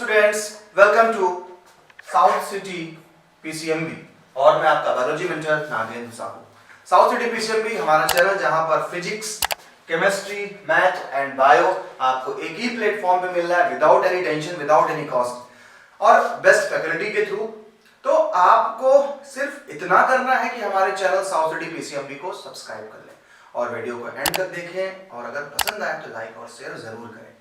Students, welcome to south city PCMB और मैं आपका biology mentor Nagendra Sahu. South city PCMB हमारा चैनल जहां पर physics, chemistry, math and bio आपको एक ही प्लेटफॉर्म पे मिल रहा है without any tension, without any cost और बेस्ट फैकल्टी के थ्रू। तो आपको सिर्फ इतना करना है कि हमारे चैनल साउथ सिटी पीसीएमबी को सब्सक्राइब कर लें और वीडियो को एंड तक देखें और अगर पसंद आए तो लाइक और शेयर जरूर करें।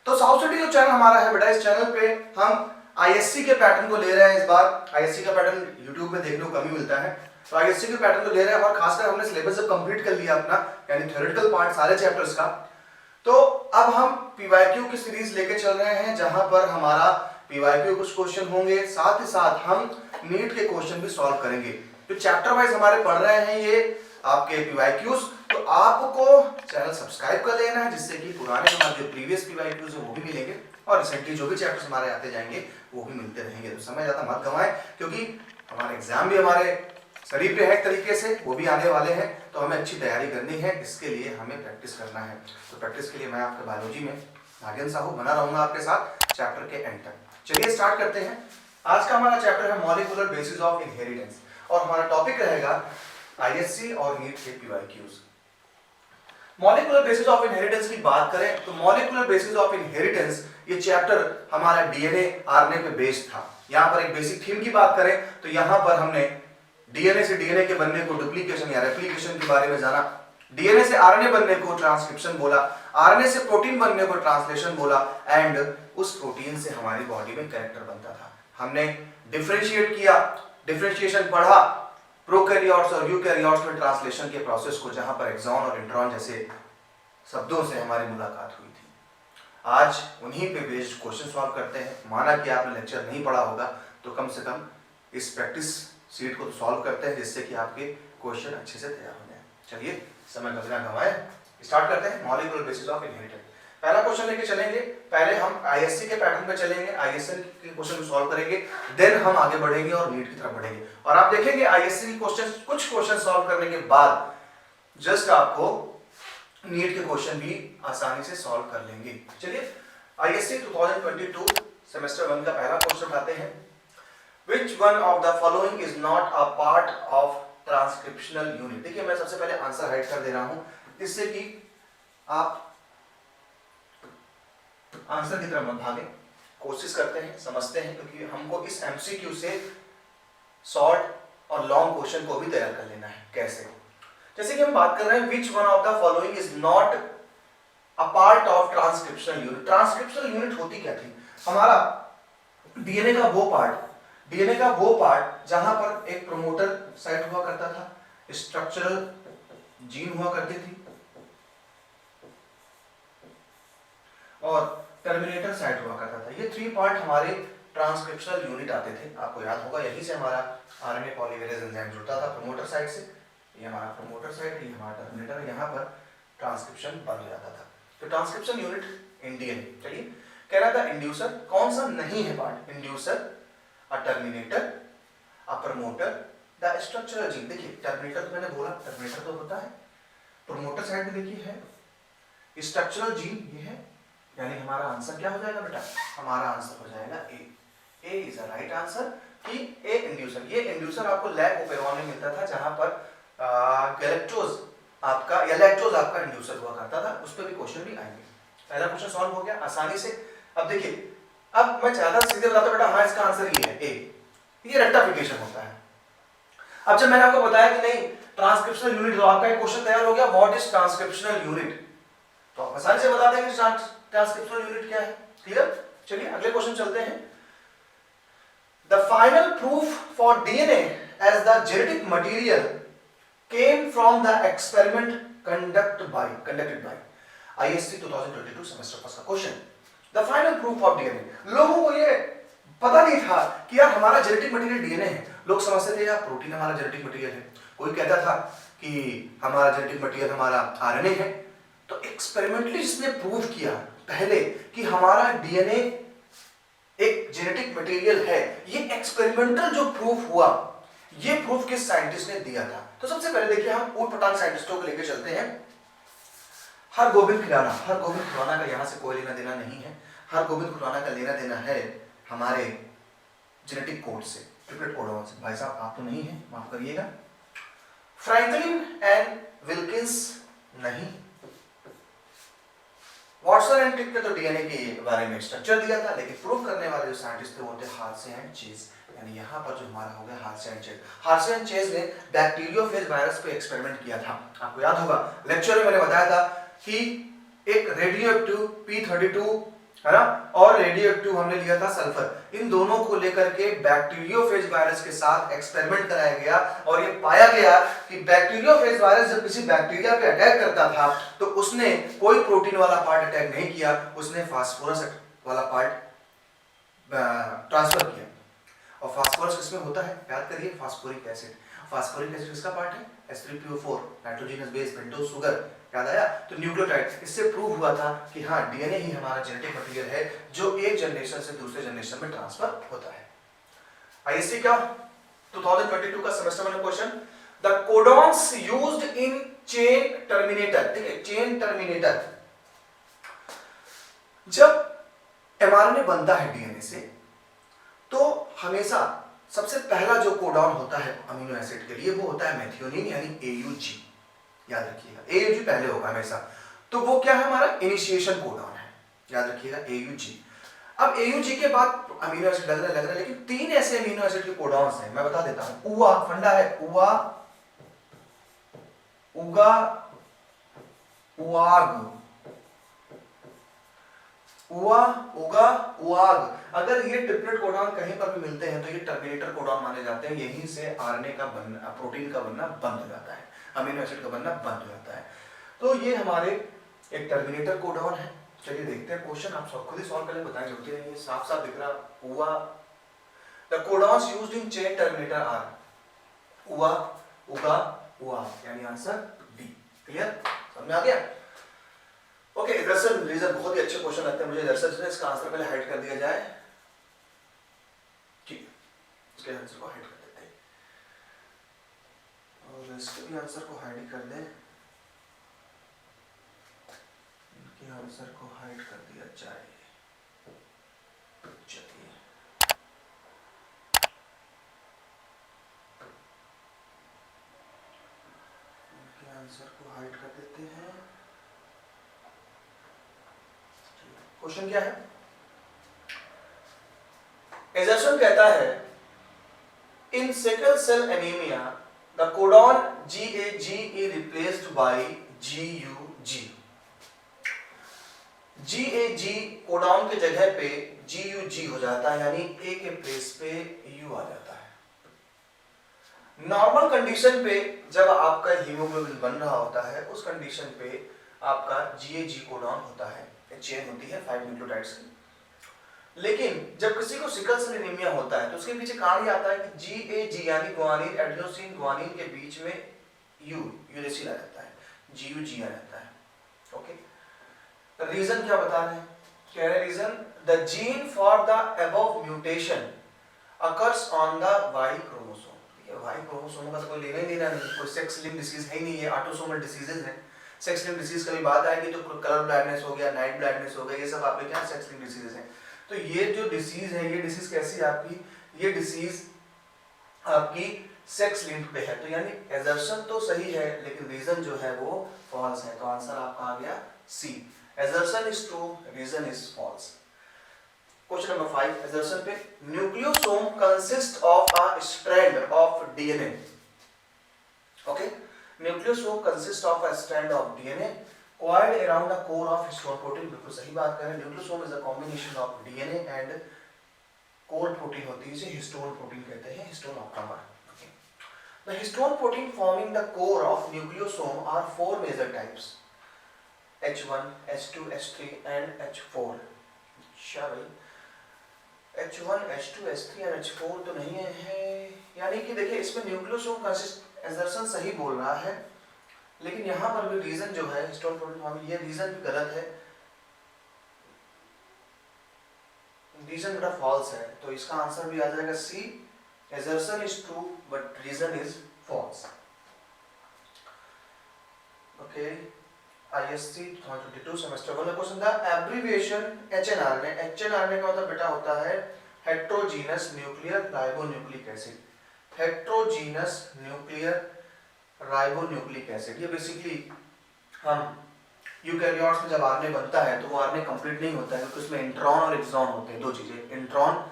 तो साउथ सिटी जो चैनल हमारा है बेटा, इस चैनल पे हम आईएससी के पैटर्न को ले रहे हैं। इस बार आईएससी का पैटर्न यूट्यूब में देखने को कम ही मिलता है, तो आईएससी के पैटर्न को ले रहे हैं और खासकर हमने सिलेबस जब कंप्लीट कर लिया अपना, यानी थ्योरेटिकल पार्ट सारे चैप्टर्स का, तो अब हम पीवाईक्यू की सीरीज लेके चल रहे हैं जहां पर हमारा पीवाईक्यू कुछ क्वेश्चन होंगे, साथ ही साथ हम नीट के क्वेश्चन भी सॉल्व करेंगे। तो चैप्टर वाइज हमारे पढ़ रहे हैं ये आपके पीवाईक्यूज, तो आपको चैनल सब्सक्राइब कर लेना है जिससे कि पुराने हमारे जो प्रीवियस पीवाईक्यूज है वो भी मिलेंगे और रिसेंटली जो भी चैप्टर्स हमारे आते जाएंगे वो भी मिलते रहेंगे। तो समय ज्यादा मत गंवाएं क्योंकि हमारे एग्जाम भी हमारे शरीर पे है एक तरीके से, वो भी आने वाले हैं, तो हमें अच्छी तैयारी करनी है। इसके लिए हमें प्रैक्टिस करना है। तो प्रैक्टिस के लिए मैं आपके बायोलॉजी में नागेंद्र साहू बना रहूंगा आपके साथ चैप्टर के एंड तक। चलिए स्टार्ट करते हैं। आज का हमारा चैप्टर है मॉलिक्यूलर बेसिस ऑफ इनहेरिटेंस और हमारा टॉपिक रहेगा आईएससी और नीट के PYQs. Molecular basis of inheritance की बात करें तो मॉलिक्यूलर बेसिस ऑफ इनहेरिटेंस ये चैप्टर हमारा डीएनए आरएनए पे बेस्ड था। यहां पर एक बेसिक थीम की बात करें तो यहां पर हमने डीएनए से डीएनए के बनने को डुप्लीकेशन या रेप्लिकेशन के बारे में जाना, डीएनए से आरएनए बनने को ट्रांसक्रिप्शन बोला, आरएनए से प्रोटीन बनने को ट्रांसलेशन बोला एंड उस प्रोटीन से हमारी बॉडी में कैरेक्टर बनता था। हमने डिफरेंशिएट किया, डिफरेंशिएशन पढ़ा, प्रोकैरियोट्स और यूकैरियोट्स में ट्रांसलेशन के प्रोसेस को, जहां पर एक्सॉन और इंट्रॉन जैसे शब्दों से हमारी मुलाकात हुई थी। आज उन्हीं पे बेस्ड क्वेश्चन सॉल्व करते हैं। माना कि आपने लेक्चर नहीं पढ़ा होगा तो कम से कम इस प्रैक्टिस सीट को सॉल्व करते हैं जिससे कि आपके क्वेश्चन अच्छे से तैयार हो जाए। चलिए समय बिना गंवाए स्टार्ट करते हैं मॉलिक्यूलर बेसिस ऑफ इनहेरिटेंस। पहला क्वेश्चन लेके चलेंगे। पहले हम आईएससी के पैटर्न पे चलेंगे, आईएससी के क्वेश्चन को सॉल्व करेंगे, देन हम आगे बढ़ेंगे और नीट की तरफ बढ़ेंगे। और आप देखेंगे आईएससी के क्वेश्चन, कुछ क्वेश्चन सॉल्व करने के बाद जस्ट आपको नीट के क्वेश्चन भी आसानी से सॉल्व कर लेंगे। चलिए आईएससी 2022 सेमेस्टर 1 का पहला क्वेश्चन उठाते हैं। Which one of the following is not a part of transcriptional unit? देखिए मैं सबसे पहले आंसर हाइड कर दे रहा हूं इससे कि आप आंसर की तरफ मत भागे, कोशिश करते हैं, समझते हैं, क्योंकि हमको इस एमसीक्यू से शॉर्ट और लॉन्ग क्वेश्चन को भी तैयार कर लेना है। कैसे? जैसे कि हम बात कर रहे हैं which one of the following is not a part of transcriptional unit। Transcriptional unit होती क्या थी? हमारा डीएनए का वो पार्ट जहां पर एक प्रोमोटर साइट हुआ करता था, स्ट्रक्चरल जीन हुआ करती थी और टर्मिनेटर साइट हुआ करता था। ये 3 पार्ट हमारे ट्रांसक्रिप्शनल यूनिट आते थे। आपको याद होगा यहीं से हमारा आरएनए पॉलीमरेज एंजाइम जुड़ता था प्रोमोटर साइट से। ये हमारा प्रोमोटर साइट, ये हमारा टर्मिनेटर, यहाँ पर ट्रांसक्रिप्शन बन जाता था। तो ट्रांसक्रिप्शन यूनिट इन डीएनए। चलिए कह रहा था इंड्यूसर कौन सा नहीं है part? Inducer, a terminator, a promoter, the structural gene. देखिए टर्मिनेटर तो मैंने बोला, टर्मिनेटर तो होता है, प्रोमोटर साइड में देखिए है, स्ट्रक्चरल जीन ये है, यानी हमारा आंसर क्या हो जाएगा बेटा? हमारा आंसर हो जाएगा ए। ए इज अ राइट आंसर कि ए इंड्यूसर। ये इंड्यूसर आपको लैब ओपेरॉन में मिलता था जहां पर गैलेक्टोज आपका या लैक्टोज आपका इंड्यूसर हुआ करता था। उस पर भी क्वेश्चन भी आएंगे। पहला क्वेश्चन सॉल्व हो गया आसानी से। अब देखिए, अब मैं ज्यादा सीधे बताता बेटा, हाँ इसका आंसर ये है ए। ये रेक्टिफिकेशन होता है। अब जब मैंने आपको बताया कि नहीं ट्रांसक्रिप्शनल यूनिट, तो आपका एक क्वेश्चन तैयार हो गया, व्हाट इज ट्रांसक्रिप्शनल यूनिट? तो आप आसानी से बता देंगे ट्रांसक्रिप्शनल यूनिट क्या है। क्लियर? चलिए अगले क्वेश्चन चलते हैं। The final proof for DNA as the genetic material came from the experiment conducted by ISC 2022 semester first का question. The final proof of DNA. लोगों को ये पता नहीं था कि यार हमारा जेनेटिक मटेरियल डीएनए है। लोग समझते थे यार प्रोटीन हमारा जेनेटिक मटेरियल है, कोई कहता था कि हमारा जेनेटिक मटेरियल हमारा आरएनए है। तो एक्सपेरिमेंटली जिसने प्रूव किया पहले कि हमारा डीएनए एक जेनेटिक मटेरियल है, ये एक्सपेरिमेंटल जो प्रूफ हुआ, ये प्रूफ किस साइंटिस्ट ने दिया था? तो सबसे पहले देखिए हम ऊट पटांग साइंटिस्टों को लेकर चलते हैं। हरगोबिंद खुराना का यहाँ से कोई लेना देना नहीं है। हरगोविंद खुराना का लेना देना है हमारे जेनेटिक कोड से, ट्रिपलेट कोडॉन से। भाई साहब आप तो नहीं है, माफ करिएगा। फ्रैंकलिन एंड विल्किंस नहीं। वॉटसन एंड क्रिक ने तो डीएनए के बारे में स्ट्रक्चर दिया था, लेकिन प्रूव करने वाले जो साइंटिस्ट थे वो थे हार्से एंड चेज। यानी यहाँ पर जो हमारा हो गया हार्से एंड चेज। हार्से एंड चेज ने बैक्टीरियोफेज वायरस पे एक्सपेरिमेंट किया था। आपको याद होगा लेक्चर में मैंने बताया था कि एक रेडियोएक्टिव P32 है ना, और रेडियोएक्टिव हमने लिया था सल्फर। इन दोनों को लेकर के बैक्टीरियोफेज वायरस के साथ एक्सपेरिमेंट कराया गया और ये पाया गया कि बैक्टीरियोफेज वायरस जब किसी बैक्टीरिया पे अटैक करता था तो उसने कोई प्रोटीन वाला पार्ट अटैक नहीं किया, उसने फास्फोरस वाला पार्ट ट्रांसफर किया। और फास्फोरस किसमें होता है, याद करिए, फास्फोरिक एसिड। फास्फोरिक एसिड किसका पार्ट है, H3PO4 nitrogenous base pentose sugar, याद आया। तो न्यूक्लियोटाइड, इससे प्रूव हुआ था कि हाँ डीएनए ही हमारा जेनेटिक मटेरियल है जो एक जनरेशन से दूसरे जनरेशन में ट्रांसफर होता है। आईएससी का 2022 का सेमेस्टर में question, the codons used in chain terminator. ठीक है, चेन टर्मिनेटर, जब एमआरएनए बनता है डीएनए से तो हमेशा सबसे पहला जो कोडॉन होता है अमीनो एसिड के लिए वो होता है मेथियोनिन यानी AUG। याद रखिएगा AUG पहले होगा हमेशा। तो वो क्या है, हमारा इनिशिएशन कोडॉन है, याद रखिएगा AUG। अब AUG के बाद अमीनो एसिड लग रहा है, लेकिन 3 ऐसे अमीनो एसिड के कोडॉन्स हैं, मैं बता देता हूं। उआ फंडा है, उआ, उगा, उआग, उआ, उगा, उआग। अगर ये ट्रिपलेट कोडॉन कहीं पर भी मिलते हैं तो ये टर्मिनेटर कोडॉन माने जाते हैं। यहीं से आरएनए का बनना, प्रोटीन का बनना बंद हो जाता है, अमीनो एसिड का बनना बंद हो जाता है। तो ये हमारे एक टर्मिनेटर कोडॉन है। चलिए देखते हैं क्वेश्चन, आप सब खुद ही सॉल्व करके बताएं, जरूरत नहीं है, साफ साफ दिख रहा। UA, the codons used in chain terminator are UA, UGA, उआ, यानी आंसर डी। क्लियर, समझ में आ गया? ओके, इधर रीजन बहुत ही अच्छे क्वेश्चन लगते हैं मुझे। इधर से इसका आंसर पहले हाइड कर दिया जाए, ठीक है, इसके आंसर को हाइड कर देते हैं और इसके भी आंसर को हाइड कर दें, इनके आंसर को हाइड कर दिया जाए। चलिए इनके आंसर को हाइड कर देते हैं। क्वेश्चन क्या है, एजर्सन कहता है in sickle cell anaemia the codon GAG is replaced by GUG। GAG codon के जगह पे GUG हो जाता है, यानी A के प्लेस पे U आ जाता है। नॉर्मल कंडीशन पे जब आपका हीमोग्लोबिन बन रहा होता है उस कंडीशन पे आपका GAG कोडॉन होता है, चेन होती है 5 न्यूक्लियोटाइड्स की। लेकिन जब किसी को सिकल सेल एनीमिया होता है तो उसके पीछे कारण ये आता है कि GAG यानी ग्वानिन, एडेनोसिन, ग्वानिन के बीच में यूरेसिल आ जाता है, GUG आ जाता है। ओके, रीजन क्या बता रहे हैं, कह रहे reason the gene for the above mutation occurs on the Y chromosome. ये Y क्रोमोसोम का तो कोई लेना ही देना नहीं, कोई सेक्स लिंक्ड डिसीज है ही नहीं, ये ऑटोसोमल डिसीजेज हैं। सेक्स लिंक्ड डिसीज कभी बात आएगी तो कलर ब्लाइंडनेस हो गया, नाइट ब्लाइंडनेस हो गया, ये सब आपके क्या सेक्स लिंक्ड डिसीजेज हैं। तो ये जो डिसीज है, ये डिसीज कैसी है आपकी, ये डिसीज आपकी सेक्स लिंक पे है। तो यानी एजर्शन तो सही है लेकिन रीजन जो है वो फॉल्स है। तो आंसर आपका आ गया C, assertion is true, reason is false. Question number 5 assertion पे, nucleosome consist of a strand of DNA. Okay, nucleosome consist of a strand of DNA coiled around the core of histone protein। बिल्कुल सही बात कर रहे हैं, nucleosome is a combination of DNA and core protein होती है, इसे histone protein कहते हैं, histone ऑप्टोमर। The histone protein forming the core of nucleosome are 4 major types, H1, H2, H3 and H4। अच्छा भाई, H1, H2, H3 और H4 तो नहीं है, यानी कि देखिए इसमें न्यूक्लियोसोम कंसिस्ट, एजर्शन सही बोल रहा है लेकिन यहाँ पर भी रीजन जो है हिस्टोन प्रोटीन फॉर्मिंग, ये रीजन भी गलत है, रीजन बड़ा फॉल्स है। तो इसका आंसर भी आ जाएगा C, assertion is true but reason is false. Okay, ISC 2022 semester 1 में क्वेश्चन था एब्रिविएशन HNRNA। HNRNA का मतलब बेटा होता है heterogeneous nuclear ribonucleic acid. Heterogeneous nuclear ribonucleic acid, ये बेसिकली हम यूकैरियोट्स में जब आरएनए बनता है तो वो आरएनए कंप्लीट नहीं होता है क्योंकि उसमें इंट्रॉन और एक्सॉन होते हैं, दो चीजें। इंट्रॉन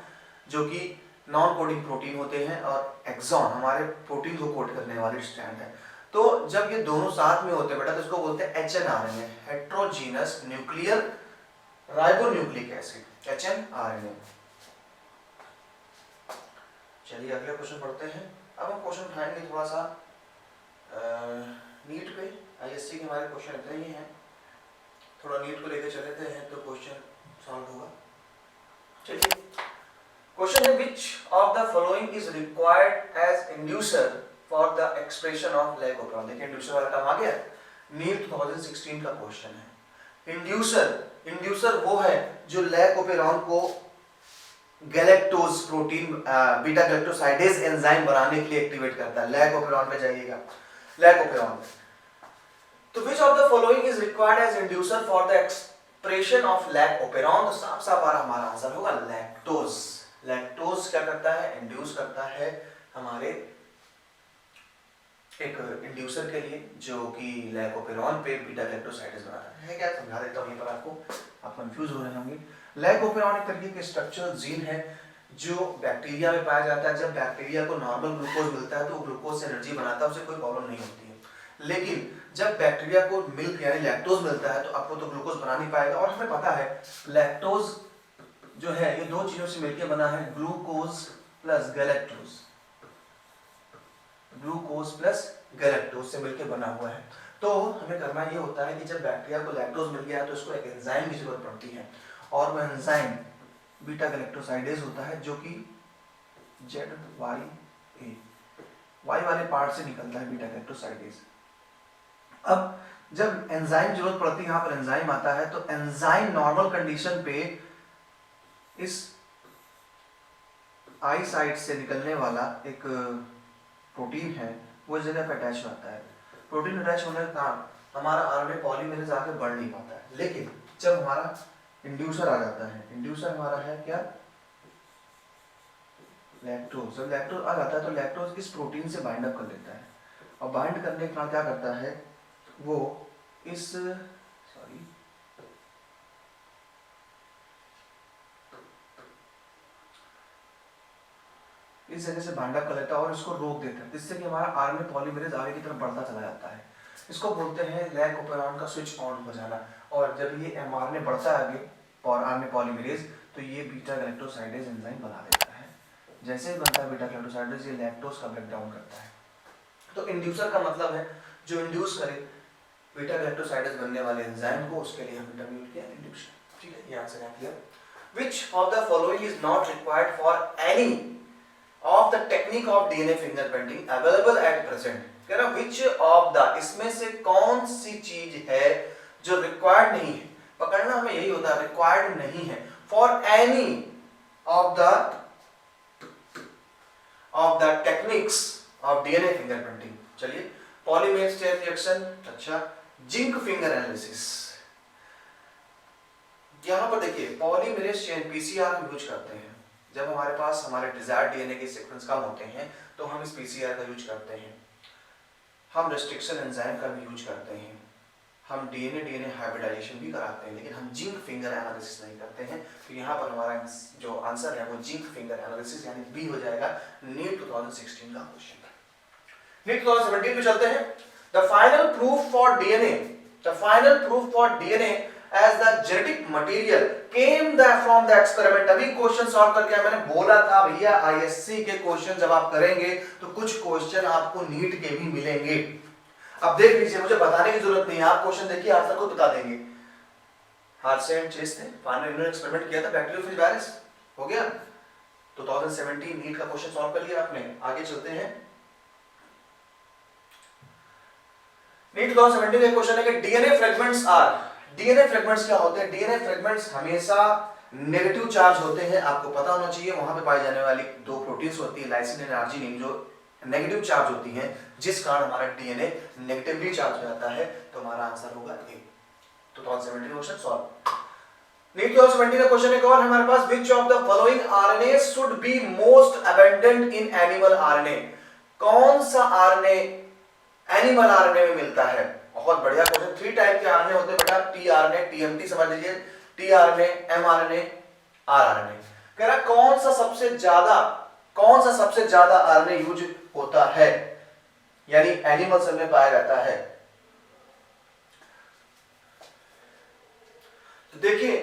जो कि नॉन कोडिंग प्रोटीन होते हैं और एक्सॉन हमारे प्रोटीन को कोड करने वाले स्ट्रैंड है। तो जब ये दोनों साथ में होते हैं बेटा तो इसको बोलते हैं HNRNA, heterogeneous nuclear ribonucleic acid, HNRNA। चलिए अगले क्वेश्चन पढ़ते हैं। अब हम क्वेश्चन उठाएंगे थोड़ा सा नीट पे। ISC के हमारे क्वेश्चन इतने ही हैं, थोड़ा नीट को लेकर चलते हैं तो क्वेश्चन सॉल्व होगा। चलिए क्वेश्चन है which of the following is required as inducer for the expression of lac operon. देखिए इंड्यूसर वाला टर्म आ गया, नीट 2016 का क्वेश्चन है। इंड्यूसर वो है जो लैक ओपेरॉन को galactose protein beta galactosidase enzyme बनाने के लिए एक्टिवेट करता है। लैक ओपेरॉन पे जाइएगा, लैक ओपेरॉन। तो which of the following is required as inducer for the expression of lac operon. तो साफ साफ हमारा आंसर होगा लैक्टोज। लैक्टोज क्या करता है, इंड्यूस करता है हमारे एक इंड्यूसर के लिए जो कि लैक ओपेरॉन पे बीटा गैलेक्टोसाइडेज बनाता है। क्या समझा देता हूं यहीं पर आपको, आप कंफ्यूज हो रहे होंगे। लैक ओपेरॉन एक तरीके के स्ट्रक्चरल जीन है जो बैक्टीरिया में पाया जाता है। जब बैक्टीरिया को नॉर्मल ग्लूकोज मिलता है तो वो ग्लूकोज से एनर्जी बनाता है, उसे कोई प्रॉब्लम नहीं होती है। लेकिन जब बैक्टीरिया को मिल्क यानी लैक्टोज मिलता है तो आपको तो ग्लूकोज बना नहीं पाएगा। और हमें पता है लैक्टोज जो है ये दो चीजों से मिलकर बना है, glucose plus galactose. Glucose plus galactose से मिलकर बना हुआ है। तो हमें करना ये होता है कि जब बैक्टीरिया को लैक्टोज मिल गया तो इसको एक एंजाइम की जरूरत पड़ती है और वह एंजाइम बीटा गैलेक्टोसाइडेज होता है जो कि ZYA वाई वाले पार्ट से निकलता है बीटा गैलेक्टोसाइडेज। अब जब एंजाइम जरूरत पड़ती है, यहाँ पर एंजाइम आता है तो एंजाइम नॉर्मल कंडीशन पे इस आई साइड से निकलने वाला एक प्रोटीन है वो इस जगह पे अटैच होता है। प्रोटीन अटैच होने के कारण हमारा आरएनए पॉलीमरेज आके बढ़ नहीं पाता है। लेकिन जब हमारा इंड्यूसर आ जाता है, इंड्यूसर हमारा है क्या, लैक्टोज। जब लैक्टोज आ जाता है तो लैक्टोज इस प्रोटीन से बाइंड अप कर लेता है और बाइंड करने के बाद क्या करता है वो इस इस जगह से बाइंड अप कर लेता है और इसको रोक देता है, जिससे कि हमारा आरएनए पॉलीमरेज आगे की तरफ बढ़ता चला जाता है। इसको बोलते हैं लैक ओपेरॉन का स्विच ऑन हो जाना। और जब ये एमआरएनए बढ़ता है आगे और आरएनए पॉलीमरेज तो ये बीटा गैलेक्टोसाइडेज एंजाइम बना देता है। जैसे ही बनता है बीटा गैलेक्टोसाइडेज ये लैक्टोज का ब्रेक डाउन करता है। तो इंड्यूसर का मतलब है जो इंड्यूस करे बीटा गैलेक्टोसाइडेज बनने वाले एंजाइम को, उसके लिए हम इंटरमीडिएट किया इंड्यूशन। ठीक है, ये आंसर है clear. Which of the following is not required for any of the technique of DNA fingerprinting available at present। कह रहा which of the, इसमें से कौन सी चीज है जो रिक्वायर्ड नहीं है। पकड़ना हमें यही होता है, रिक्वायर्ड नहीं है for any of the techniques of DNA fingerprinting। चलिए पॉलीमेरेज चेन रिएक्शन, अच्छा जिंक फिंगर एनालिसिस। यहां पर देखिए पॉलीमेरेज चेन PCR हम यूज करते हैं जब हमारे पास हमारे डिजायर्ड डीएनए के सीक्वेंस कम होते हैं तो हम इस PCR का यूज करते हैं। हम रेस्ट्रिक्शन एंजाइम का भी यूज करते हैं। हम डीएनए हाइब्रिडाइजेशन भी कराते हैं, लेकिन हम जिंक फिंगर एनालिसिस नहीं करते हैं। तो यहाँ पर हमारा जो आंसर है वो जिंक फिंगर एनालिसिस यानी बी हो जाएगा। नीट 2016 का क्वेश्चन। नीट 2017 पे चलते हैं। The final proof for DNA as the genetic material came from the experiment। अभी क्वेश्चन सॉल्व करके मैंने बोला था भैया ISC के क्वेश्चन जब आप करेंगे तो कुछ क्वेश्चन आपको नीट के भी मिलेंगे। अब देख लीजिए, मुझे बताने की जरूरत नहीं है, आप क्वेश्चन देखिए आंसर को बता देंगे। हार्से एंड चेस थे, फाइनल इन्होंने एक्सपेरिमेंट किया था बैक्टीरियोफेज वायरस, हो गया। 2017 नीट का क्वेश्चन सॉल्व कर लिया आपने। आगे चलते हैं। नीट 2017 का क्वेश्चन है कि डीएनए फ्रेगमेंट्स क्या होते हैं। डीएनए फ्रेगमेंट्स हमेशा नेगेटिव चार्ज होते हैं, आपको पता होना चाहिए। वहां पे पाई जाने वाली दो प्रोटीन्स होती है लाइसिन और आर्जिनिन जो नेगेटिव चार्ज होती हैं, जिस कारण हमारा डीएनए नेगेटिवली चार्ज हो जाता है। तो हमारा आंसर होगा ए। 2017 क्वेश्चन सॉल्व। नीट 2020 का क्वेश्चन एक और हमारे पास, which of the following RNA should be most abundant in animal RNA, कौन सा आरएनए एनिमल आरएनए में मिलता है। बहुत बढ़िया क्वेश्चन। 3 टाइप के आरएनए होते हैं बेटा, टीआरएनए, टीएमटी समझ लीजिए, टीआरएनए, एमआरएनए, आरआरएनए। कह रहा कौन सा सबसे ज्यादा आरएनए यूज होता है, यानी एनिमल सेल में पाया जाता है। तो देखिए,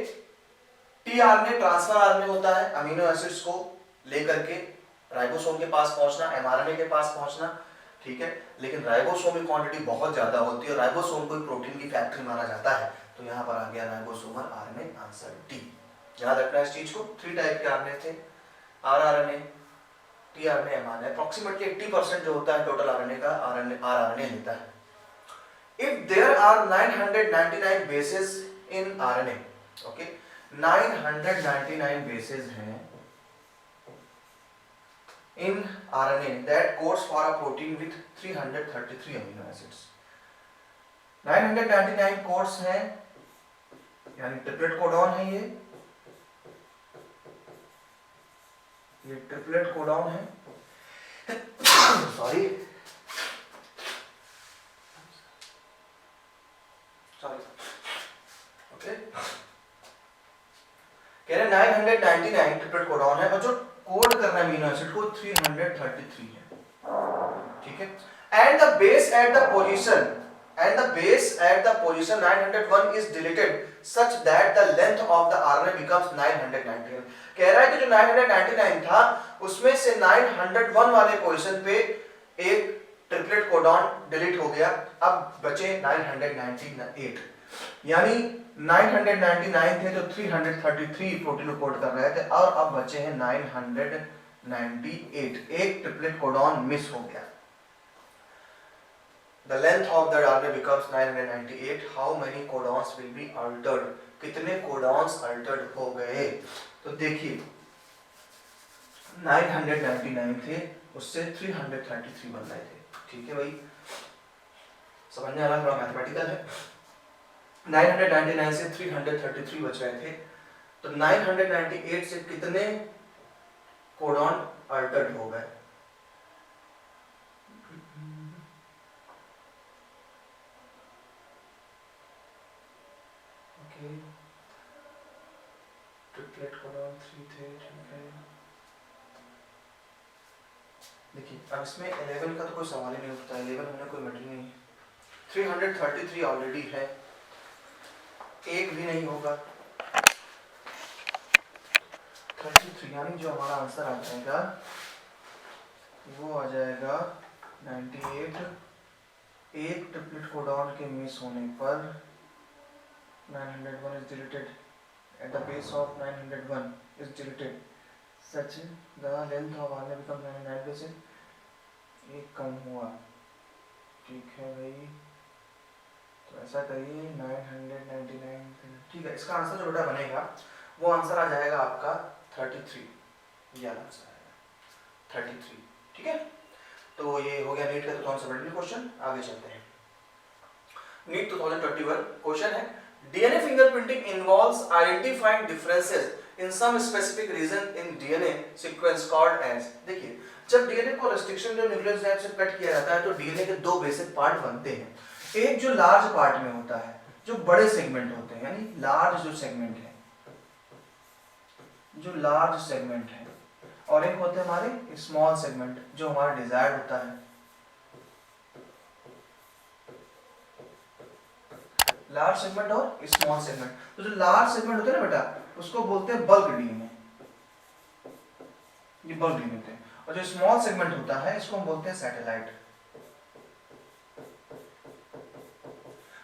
टीआरएनए ट्रांसफर आरएनए होता है, अमीनो एसिड्स को लेकर के राइबोसोम के पास पहुंचना, एमआरएनए के पास पहुंचना, ठीक है। लेकिन राइबोसोम की क्वांटिटी बहुत ज्यादा होती है, राइबोसोम को प्रोटीन की फैक्ट्री माना जाता है, तो यहां पर आ गया राइबोसोमल आरएनए, आंसर डी। याद रखना है इस चीज को। 3 टाइप के आरएनए थे, आरआरएनए, टीआरएनए, एमआरएनए। अप्रॉक्सीमेटली 80% जो होता है टोटल आरएनए का आरआरएनए लेता है। If there are 999 bases in RNA, okay, 999 bases हैं in RNA that codes for a protein with 333 amino acids. 999 codes हैं, यानी ट्रिपलेट कोडॉन है, ये ट्रिपलेट कोडॉन है, सॉरी ओके, कह रहे 999 ट्रिपलेट कोडॉन है, और जो कोड करना अमीनो एसिड को 333 है, ठीक है। And the base at the position 901 is deleted such that the length of the RNA becomes 999। कह रहा है कि जो 999 था उसमें से 901 वाले पोजीशन पे एक ट्रिपलेट कोडॉन डिलीट हो गया, अब बचे 998, यानी 999 थे तो 333 प्रोटीन कोड कर रहे थे, और अब बचे हैं 998, एक ट्रिपलेट कोडॉन मिस हो गया। The length of the RNA becomes 998. How many codons will be altered? कितने कोडॉन्स अल्टर्ड हो गए? तो देखिए 999 थे, उससे 333 बन रहे थे, ठीक है भाई, समझने वाला थोड़ा मैथमेटिकल है। 999 से 333 बच रहे थे, तो 998 से कितने कोडॉन अल्टर्ड हो गए? ओके, ट्रिपलेट कोडॉन 3 थे, ठीक है। देखिए अब इसमें 11 का तो कोई सवाल ही नहीं उठता, 11 होने कोई मैटर नहीं है। 333 ऑलरेडी है, एक भी नहीं होगा, 33, यानी जो हमारा आंसर आ जाएगा वो आ जाएगा 98। एक ट्रिपलेट कोडॉन के मिस होने पर 901 is deleted at the base of 901 is deleted such the length of RNA becomes 99 bases, एक कम हुआ, ठीक है भाई, तो ऐसा करिए 999, ठीक है। इसका आंसर जो बेटा बनेगा वो आंसर आ जाएगा आपका 33, ये आंसर आएगा 33, ठीक है। तो ये हो गया नीट का 2017 क्वेश्चन। आगे चलते हैं, नीट 2021 क्वेश्चन है, DNA fingerprinting involves identifying differences in some specific region in DNA sequence called as। देखिए जब DNA को restriction जो न्यूक्लियोटाइड से कट किया जाता है तो DNA के 2 बेसिक पार्ट बनते हैं, एक जो लार्ज पार्ट में होता है, जो बड़े सेगमेंट होते हैं, यानी लार्ज जो सेगमेंट है, जो लार्ज सेगमेंट है, और एक होते हैं हमारे स्मॉल सेगमेंट जो हमारा डिजायर्ड होता है। लार्ज सेगमेंट और स्मॉल सेगमेंट, तो जो लार्ज सेगमेंट होते हैं ना बेटा उसको बोलते हैं बल्क डीएनए, ये बल्क डीएनए होते हैं, और जो स्मॉल सेगमेंट होता है इसको हम बोलते हैं सैटेलाइट।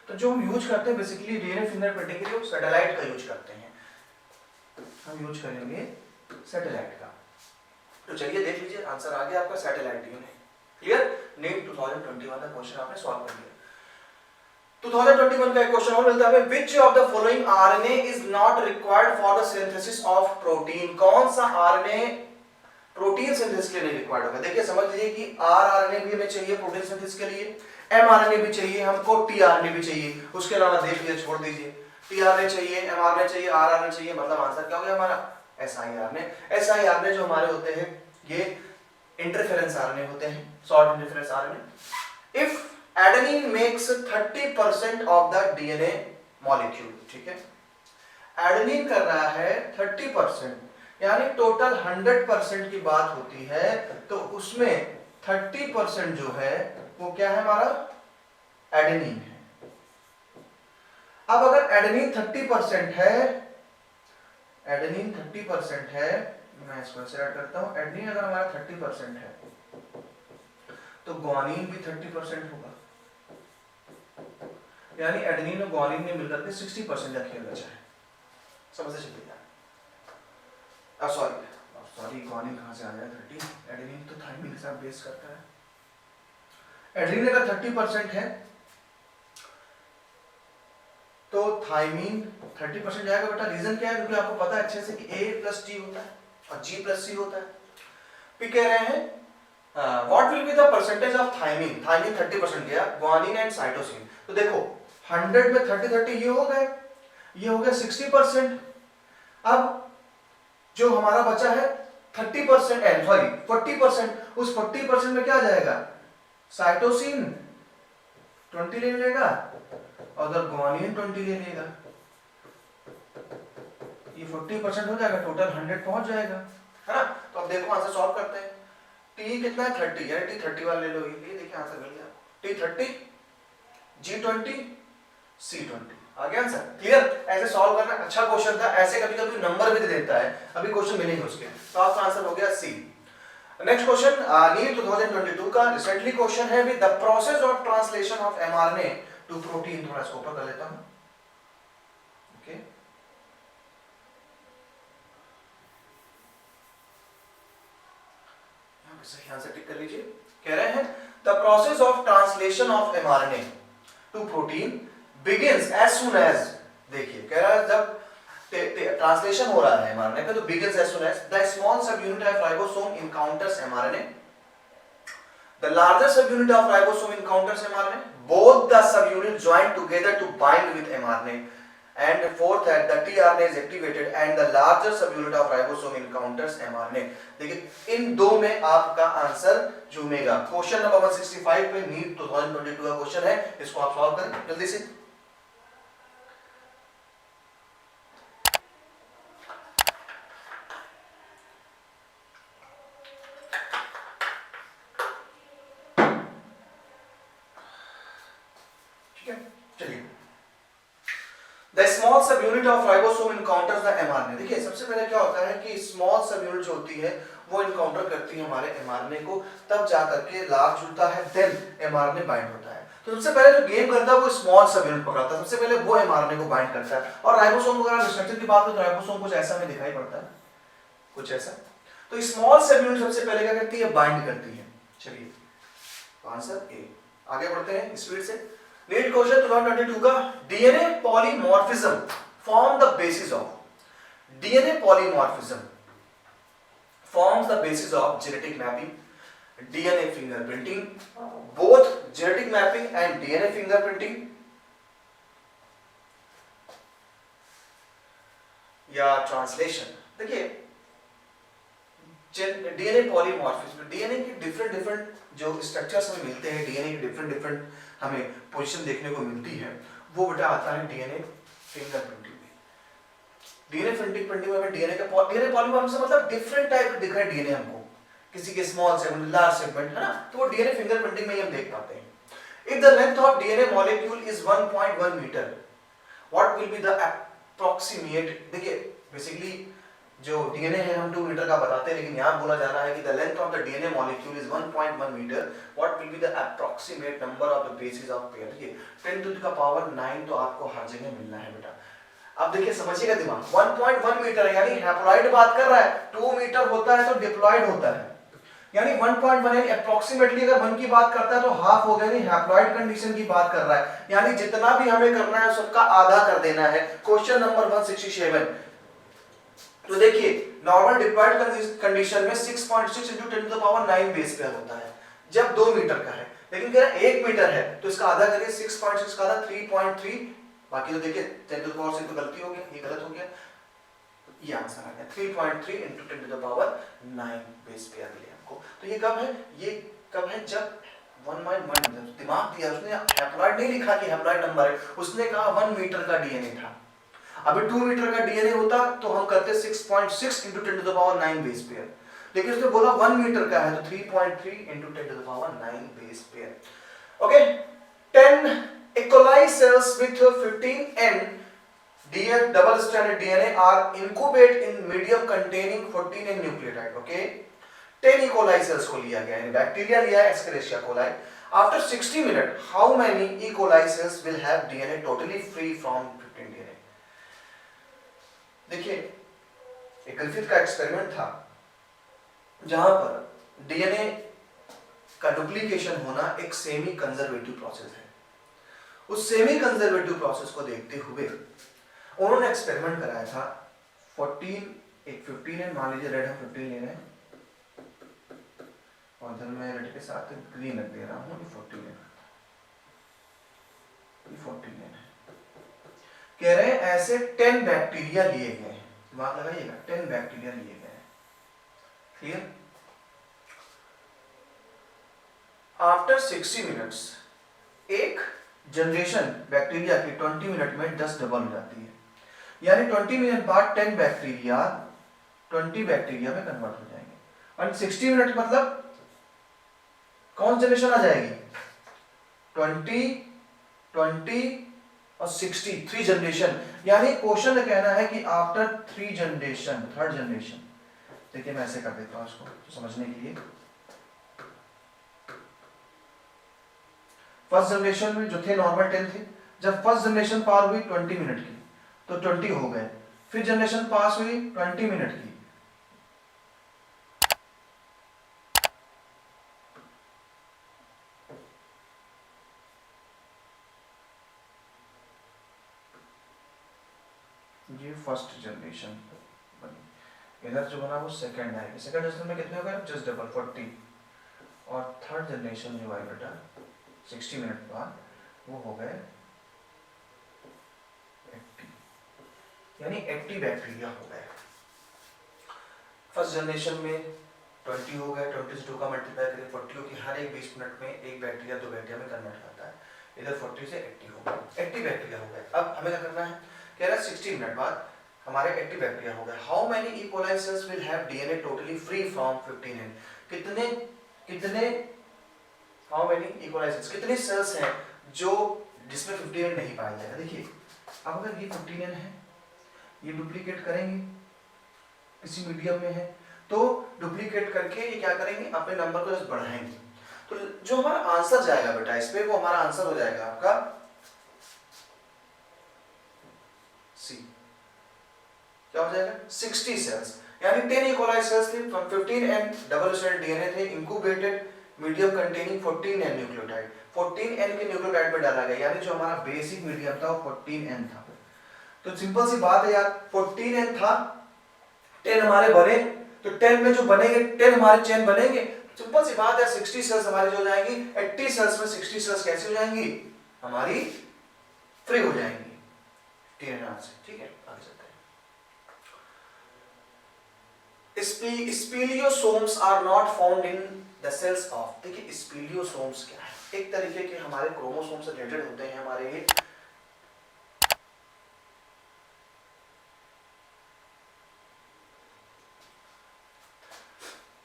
तो जो हम यूज करते हैं बेसिकली डीएनए फिंगरप्रिंटिंग के लिए सैटेलाइट का यूज करते हैं, हम यूज करेंगे सैटेलाइट का। तो चलिए देख लीजिए, आंसर आ गया आपका सैटेलाइट डीएनए। क्लियर, नीट 2021 का क्वेश्चन आपने सॉल्व कर लिया। 2021 का एक क्वेश्चन और मिलता है, which of the following RNA is not required for the synthesis of protein? कौन सा RNA प्रोटीन सिंथेसिस के लिए नहीं रिक्वायर्ड होगा। देखिए समझ लीजिए कि आरआरएनए भी हमें चाहिए प्रोटीन सिंथेसिस के लिए, एमआरएनए भी चाहिए हमको, टीआरएनए भी चाहिए, उसके अलावा देख लीजिए छोड़ दीजिए, टीआरएनए चाहिए, एमआरएनए चाहिए, आरआरएनए चाहिए, मतलब आंसर क्या हो गया हमारा एसआईआरएनए। एसआईआरएनए जो हमारे होते हैं ये इंटरफेरेंस आरएनए होते हैं, short interference RNA. If adenine makes 30% of the DNA molecule, ठीक है, एडेनिन कर रहा है 30%, यानी टोटल 100% की बात होती है, तो उसमें 30% जो है वो क्या है हमारा एडेनिन है। अब अगर एडेनिन 30% है, एडेनिन 30% है, मैं इसको ऐसे ऐड करता हूं, एडेनिन अगर हमारा 30% है तो ग्वानिन भी 30% होगा, यानी एडेनिन और ग्वानिन ने मिलकर के 60% का खेल बचा है। समझ से चलिए सॉरी ग्वानिन कहां से आ गया 30, एडेनिन तो थाइमिन के साथ बेस करता है। एडेनिन अगर 30% है तो थाइमिन 30% जाएगा बेटा। रीजन क्या है, क्योंकि आपको पता है अच्छे से कि A प्लस T होता है और G प्लस C होता है। फिर कह रहे हैं what will be the percentage of thymine, thymine 30% गया, ग्वानिन एंड साइटोसिन, तो देखो 100 में 30 ये हो गए, ये हो गया 60%। अब जो हमारा बचा है 30% सॉरी 40%, उस 40% में क्या जाएगा, साइटोसिन 20 ले लेगा और उधर ग्वानिन 20 ले लेगा, ये 40% हो जाएगा, टोटल 100 पहुंच जाएगा, है ना। तो अब देखो आंसर सॉल्व करते हैं। टी कितना है 30, यानी टी 30 वाला ले लो, ये देखिए आंसर मिल गया, टी 30 जी 20 सी 20, आ गया आंसर। क्लियर, ऐसे सॉल्व करना अच्छा क्वेश्चन था, ऐसे कभी कभी नंबर भी दे देता है, अभी क्वेश्चन मिलेंगे उसके, तो आपका आंसर हो गया सी। नेक्स्ट क्वेश्चन नीट 2022 का रिसेंटली क्वेश्चन है with the process of translation of mRNA to protein. थोड़ा इसको ऊपर कर लेता हूं, ओके, सही आंसर टिक कर लीजिए। कह रहे हैं the process of translation of mRNA to protein begins as soon as, देखिए कह रहा है जब ट्रांसलेशन हो रहा है एमआरएनए का, तो begins as soon as the small subunit of ribosome encounters mRNA, the larger subunit of ribosome encounters mRNA, both the subunit join together to bind with mRNA, and fourth that the tRNA is activated and the larger subunit of ribosome encounters mRNA। देखिए इन दो में आपका answer झूमेगा। Question number 165 पे NEET 2022 का question है, इसको आप solve करें जल्दी से। ठीक है, चलिए। The small subunit of ribosome encounters the mRNA। देखिए सबसे पहले क्या होता है कि स्मॉल सबयूनिट जो होती है वो इनकाउंटर करती है हमारे एमआरएनए को, तब जाकर के लार्ज जुड़ता है, देन एमआरएनए बाइंड होता है। तो सबसे पहले जो गेम करता है वो स्मॉल सबयूनिट पकड़ता है, सबसे पहले वो एमआरएनए को बाइंड करता है। और राइबोसोम वगैरह स्ट्रक्चर की बात करें तो राइबोसोम कुछ ऐसा हमें दिखाई पड़ता है, कुछ ऐसा। तो स्मॉल सबयूनिट सबसे पहले क्या करती है, बाइंड करती है। चलिए आंसर ए। आगे बढ़ते हैं स्पीड से। नीट क्वेश्चन 2022 का DNA polymorphism form the bases of, DNA polymorphism forms the basis of genetic mapping, DNA fingerprinting, both genetic mapping and DNA fingerprinting या ट्रांसलेशन। देखिए डीएनए पॉलीमॉर्फिज्म, डीएनए की different जो structures हमें मिलते हैं, DNA की different हमें पोजीशन देखने को मिलती है, वो बेटा आता है डीएनए फिंगरप्रिंटिंग में। डीएनए फिंगरप्रिंटिंग में डीएनए का डीएनए पॉलीमॉर्फिज्म मतलब डिफरेंट टाइप दिख रहा है डीएनए हमको, किसी के स्मॉल सेगमेंट, लार्ज सेगमेंट, है ना, तो वो डीएनए फिंगरप्रिंटिंग में ही हम देख पाते हैं। If the length of DNA molecule is 1.1 metre, what will be the approximate, देखिए बेसिकली जो डीएनए है हम 2 मीटर का बताते हैं, लेकिन यहाँ बोला जा रहा है कि the length of the DNA molecule is 1.1 metre, what will be the approximate number of the bases of pair. देखिए 10 टू द पावर 9 तो आपको हर जगह मिलना है बेटा। अब देखिए समझिएगा दिमाग, 1.1 मीटर है यानी हैप्लॉइड बात कर रहा है, 2 मीटर होता है तो डिप्लॉइड होता है, यानी 1.1 यानी अप्रॉक्सीमेटली अगर 1 की बात करता है तो हाफ हो गया, यानी हैप्लॉइड कंडीशन की बात कर रहा है, यानी जितना भी हमें करना है सबका आधा कर देना है। क्वेश्चन नंबर 167, तो देखिए नॉर्मल डिप्लॉयड कंडीशन में 6.6 into 10 to the power 9 base pair होता है जब 2 मीटर का है, लेकिन कह रहा है 1 मीटर है तो इसका आधा करिए 6.6 का आधा 3.3, बाकी तो देखिए 10 टू द पावर 6 तो गलती हो गया, ये गलत हो गया, ये आंसर आ गया 3.3 into 10 to the power 9 base pair मिले हमको। तो ये कब है, ये कब है जब 1/1 दिमाग दिया उसने, हैप्लॉइड नहीं लिखा कि हैप्लॉइड नंबर है, उसने कहा 1 मीटर का डीएनए था। अभी 2 मीटर का डीएनए होता तो हम करते 6.6 into 10 to the power 9 base pair, लेकिन उसने बोला 1 मीटर का है तो 3.3 into 10 to the power 9 base pair. Okay, 10 E. coli cells with 15N double stranded DNA are incubate in medium containing 14N nucleotide. Okay, 10 E. coli cells को लिया गया है, बैक्टीरिया लिया है एस्केरिशिया coli. After 60 minutes, how many E. coli cells will have DNA totally free from 15 DNA? देखिए एक Griffith का experiment था जहां पर डीएनए का डुप्लीकेशन होना एक सेमी कंजर्वेटिव प्रोसेस है। उस सेमी कंजर्वेटिव प्रोसेस को देखते हुए उन्होंने एक्सपेरिमेंट कराया था 15 है, मान लीजिए रेड हम 15 ले रहे हैं और इधर मैं रेड के साथ ग्रीन रख दे रहा हूँ, ये 14 है, ये 14 है। कह रहे हैं ऐसे 10 बैक्टीरिया लिए गए हैं, दिमाग लगाइएगा, 10 बैक्टीरिया लिए गए हैं। क्लियर? आफ्टर 60 मिनट्स एक जनरेशन बैक्टीरिया की 20 मिनट में 10 डबल हो जाती है, यानी 20 मिनट बाद 10 बैक्टीरिया 20 बैक्टीरिया में कन्वर्ट हो जाएंगे। और 60 मिनट मतलब कौन जनरेशन आ जाएगी? 20 20 और 60, 3 जनरेशन। यानी क्वेश्चन में कहना है कि आफ्टर 3 जनरेशन, थर्ड जनरेशन। देखिए मैं ऐसे कर देता हूं इसको समझने के लिए। फर्स्ट जनरेशन में जो थे नॉर्मल 10 थे, जब फर्स्ट जनरेशन पार हुई 20 मिनट की तो 20 हो गए, फिर जनरेशन पास हुई 20 मिनट की, ये फर्स्ट जनरेशन बनी। इधर जो बना वो सेकंड है, सेकंड जनरेशन में कितने हो गए? Just double 40। और थर्ड जनरेशन जो आई बेटा 60 मिनट बाद वो हो गए 80, यानी 80 बैक्टीरिया हो गए। फर्स्ट जनरेशन में 20 हो गए, 20 से 2 का मल्टीप्लाई करें 40 हो कि हर एक 20 मिनट में एक बैक्टीरिया 2 बैक्टीरिया में कन्वर्ट करता है। इधर 40 से 80 हो गए, 80 बैक्टीरिया हो गए। अब हमें क्या करना है? कह रहा है 60 मिनट बाद हमारे 80 बैक्टीरिया हो गए। How many E coli cells will have DNA totally free from 15N? कितने how many E coli cells, कितने सेल्स हैं जो जिसमें 15N नहीं पाया जाएगा? देखिए अब अगर ये 15N है, ये डुप्लीकेट करेंगे, किसी मीडियम में है तो डुप्लीकेट करके ये क्या करेंगे? अपने नंबर को जस्ट बढ़ाएंगे, तो जो हमारा आंसर जाएगा बेटा इस पे, वो हमारा आंसर हो जाएगा आपका सी। क्या हो जाएगा? 60 सेल्स, यानी 10 E. coli cells थे, 15N डबल स्ट्रैंडेड डीएनए थे, incubated medium containing 14N nucleotide, 14N के न्यूक्लियोटाइड में डाला गया, यानी जो हमारा बेसिक मीडियम था वो 14N था। तो सिंपल सी बात है यार, 14N था, 10 हमारे बने, तो 10 में जो बनेंगे 10 हमारे चेन बनेंगे। सिंपल सी बात है, 60 सेल्स हमारी जो हो जाएंगी, 80 सेल्स में 60 सेल्स कैसे हो जाएंगी? हमारी फ्री हो जाएंगी TNR से। ठीक है, आगे चलते हैं। Spliceosomes are not found in the cells of. देखिए स्पीलियोसोम्स क्या है? एक तरीके के हमारे क्रोमोसोम से रिलेटेड होते हैं हमारे ये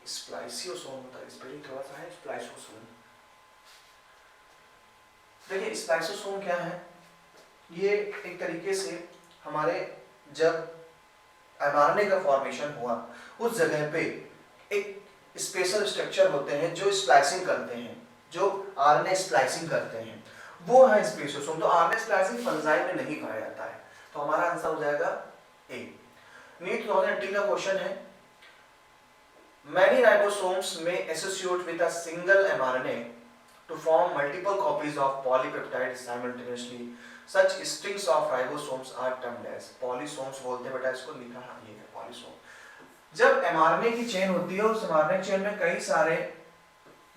स्प्लाइसियोसोम होता है, स्पेलिंग थोड़ा सा है स्प्लाइसियोसोम। देखिए स्प्लाइसियोसोम क्या है? ये एक तरीके से हमारे जब mRNA का फॉर्मेशन हुआ उस जगह पे एक स्पेशल स्ट्रक्चर होते हैं जो स्प्लाइसिंग करते हैं, जो RNA स्प्लाइसिंग करते हैं, वो है स्पेसियोसोम। तो RNA स्प्लाइसिंग फंजाई में नहीं पाया जाता है, तो हमारा आंसर हो जाएगा ए। नीट 2018 का क्वेश्चन है, many ribosomes may associate with a single mRNA to form multiple copies of polypeptide simultaneously. Such strings of ribosomes are termed as polysomes बोलते हैं बेटा इसको, लिखा है ये है polysomes। पॉलीसोम। जब mRNA की चेन होती है उस mRNA चेन में कई सारे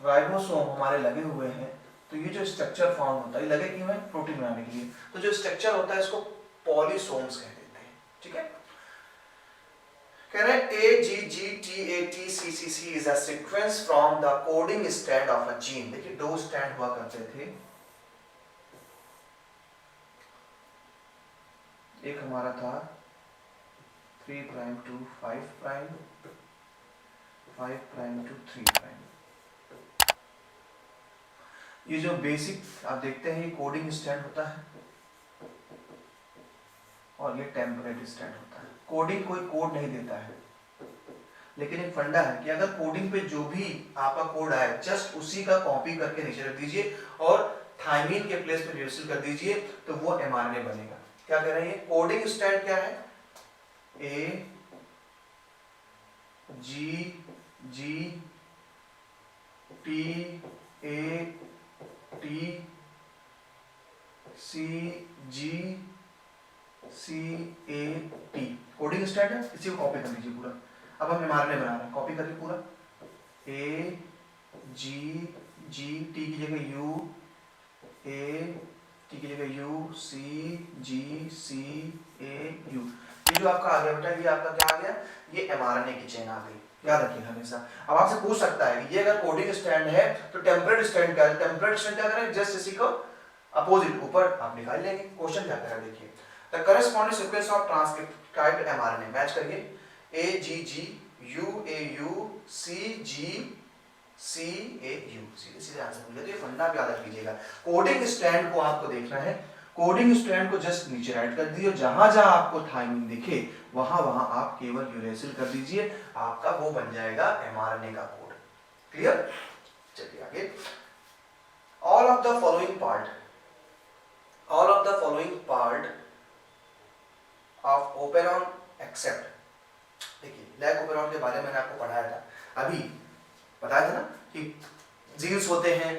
राइबोसोम हमारे लगे हुए हैं, तो ये जो स्ट्रक्चर फॉर्म होता है, लगे क्यों है? प्रोटीन बनाने के लिए। तो जो स्ट्रक्चर होता है इसको पॉलीसोम्स कह देते हैं। ठीक है, कह रहे हैं AGGTATCCC is a sequence from the coding strand of a gene. देखिए 2 स्ट्रैंड हुआ करते थे, एक हमारा था 3 prime to 5 prime, 5 prime to 3 prime. ये जो बेसिक आप देखते हैं ये कोडिंग स्ट्रैंड होता है और ये टेम्परेट स्ट्रैंड होता है। कोडिंग कोई कोड नहीं देता है, लेकिन एक फंडा है कि अगर कोडिंग पे जो भी आपका कोड आए जस्ट उसी का कॉपी करके नीचे रख दीजिए और थायमीन के प्लेस पे रिड्यूसिल कर दीजिए तो वो एमआरएनए बनेगा। क्या कह रहे हैं? कोडिंग स्ट्रैंड क्या है? A G G T A T C G C A T coding strand है, इसी को कॉपी कर लीजिए पूरा। अब हम एमआरएनए बना रहे हैं, कॉपी करिए पूरा। ए जी जी टी की जगह यू, ए टी की जगह you, C G C A you. ये जो आपका आ गया बेटा, ये आपका क्या आ गया? ये एमआरएनए की चेन आ गई। याद रखिए हमेशा। अब आपसे पूछ सकता है कि ये अगर कोडिंग स्ट्रैंड है तो टेम्परेट स्ट्रैंड क्या है? टेम्परेट स्ट्रैंड क्या करें? जस्ट इसी को अपोजिट ऊपर आप निकाल लेंगे। क्वेश्चन क्या करें देखिए, the corresponding sequence of transcribed mRNA match करिए। A G G U A U C G C A U, सीधे सीधे आंसर मिल गया। तो ये फंडा आप याद रख लीजिएगा। कोडिंग स्ट्रैंड को आपको देखना है, कोडिंग स्ट्रैंड को जस्ट नीचे राइट कर दीजिए, जहां जहां आपको थायमीन दिखे वहां वहां आप केवल यूरेसिल कर दीजिए, आपका वो बन जाएगा एमआरएनए का कोड। क्लियर? चलिए आगे। All of the following part of operon except, देखिए लैग ओपेरॉन के बारे में मैंने आपको पढ़ाया था, अभी बताया था ना कि जीन्स होते हैं।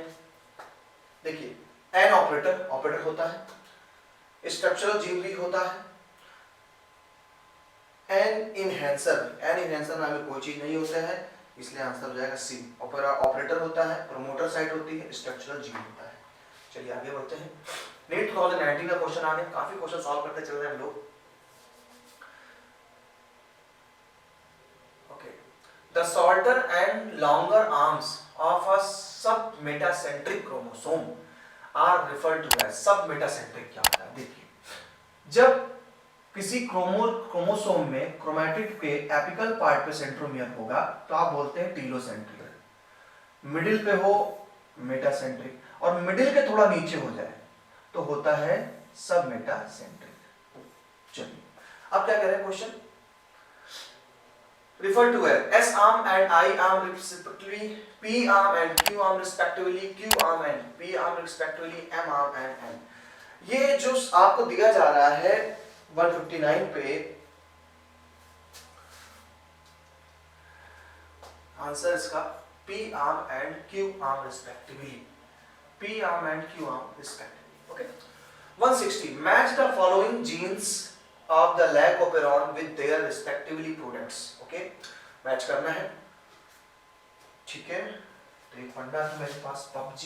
देखिए एन ऑपरेटर होता है, स्ट्रक्चरल जीन भी होता है, एन इनहेंसर नाम में कोई चीज नहीं होता है, इसलिए आंसर हो जाएगा सी। ऑपरेटर होता है, प्रोमोटर साइट होती है, स्ट्रक्चरल जीन होता है। चलिए आगे बढ़ते हैं। नीट 2019 का क्वेश्चन आ गया, काफी क्वेश्चन सॉल्व करते चल रहे हैं हम लोग। The shorter and longer arms of a submetacentric chromosome are referred to as submetacentric। क्या होता है? देखिए जब किसी क्रोमोसोम में क्रोमैटिड के एपिकल पार्ट पे सेंट्रोमियर होगा तो आप बोलते हैं टीलोसेंट्रिक, मिडिल पे हो मेटासेंट्रिक, और मिडिल के थोड़ा नीचे हो जाए तो होता है सबमेटासेंट्रिक। चलिए अब क्या कह रहे हैं question, referred to as S arm and I arm respectively, P arm and Q arm respectively, Q arm and P arm respectively, M arm and N। ये जो आपको दिया जा रहा है 159 पे, आंसर इसका P arm and Q arm respectively, P arm and Q arm respectively। okay, 160 match the following genes of the lag operon with their respectively products। Okay, match करना है, ठीक है। तो एक फंडा है मेरे पास PUBG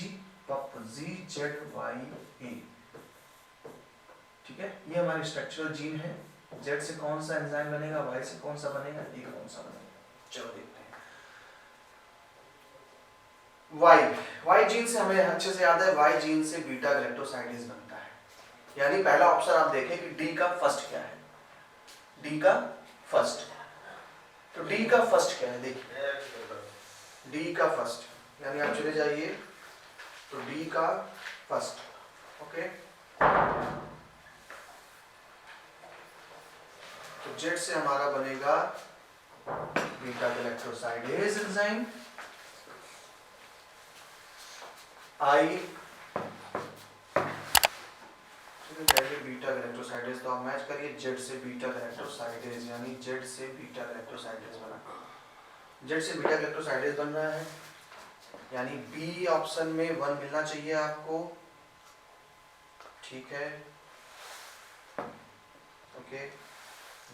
ZYA, ठीक है। ये हमारी स्ट्रक्चरल जीन है। Z से कौन सा एंजाइम बनेगा, Y से कौन सा बनेगा, A कौन सा बनेगा। चलो देखते हैं। Y जीन से हमें अच्छे से याद है, Y जीन से बीटा गैलेक्टोसाइडेज बनता है। यानी पहला ऑप्शन आप देखें कि डी का फर्स्ट क्या है, डी का फर्स्ट, तो डी का फर्स्ट क्या है, देखिए डी का फर्स्ट, यानी आप चले जाइए तो डी का फर्स्ट, ओके। तो जेड से हमारा बनेगा बीटा गैलेक्टोसाइडेज एंजाइम, आई बीटा गैलेक्टोसाइडेज, तो आप मैच करिए जेड से बीटा गैलेक्टोसाइडेज, यानी जेड से बीटा गैलेक्टोसाइडेज बना, जेड से बीटा गैलेक्टोसाइडेज बन रहा है, यानी बी ऑप्शन में 1 मिलना चाहिए आपको, ठीक है, ओके।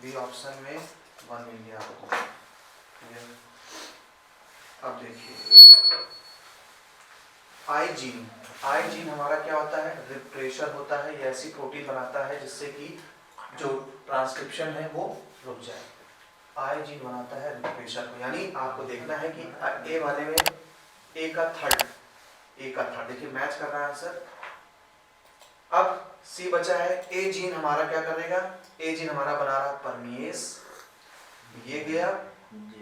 बी ऑप्शन में 1 मिल गया आपको। अब देखिए आई जीन हमारा क्या होता है, रिप्रेशर होता है, ये ऐसी प्रोटीन बनाता है जिससे कि जो ट्रांसक्रिप्शन है वो रुक जाए। आई जीन बनाता है रिप्रेशर को, यानी आपको देखना है कि ए वाले में ए का थर्ड देखिए मैच कर रहा है आंसर। अब सी बचा है, ए जीन हमारा क्या करेगा, ए जीन हमारा बना रहा परमिएस, ये गया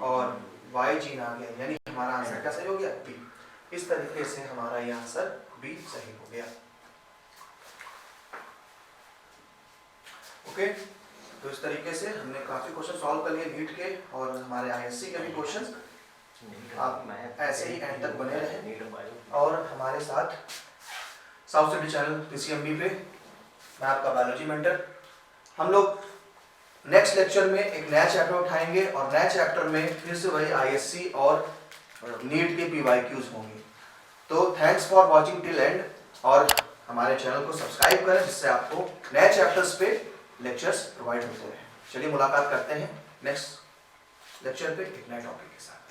और वाई जीन आ गया, यानी हमारा आंसर क्या सही हो गया, बी। इस तरीके से हमारा ये आंसर बी सही हो गया। ओके, तो इस तरीके से हमने काफी क्वेश्चन सॉल्व कर लिए नीट के और हमारे आईएससी के भी क्वेश्चंस। आप ऐसे ही एंड तक बने रहें और हमारे साथ साउथ सिटी चैनल पीसीएमबी पे, मैं आपका बायोलॉजी मेंटर। हम लोग नेक्स्ट लेक्चर में एक नया चैप्टर उठाएंगे और नए चैप्टर में फिर से वही आईएससी और नीट के पीवाईक्यूज होंगे। तो thanks for watching till and, और हमारे चैनल को सब्सक्राइब करें जिससे आपको नए चैप्टर्स पे लेक्चर्स प्रोवाइड होते रहे। चलिए मुलाकात करते हैं नेक्स्ट लेक्चर पे एक नए टॉपिक के साथ।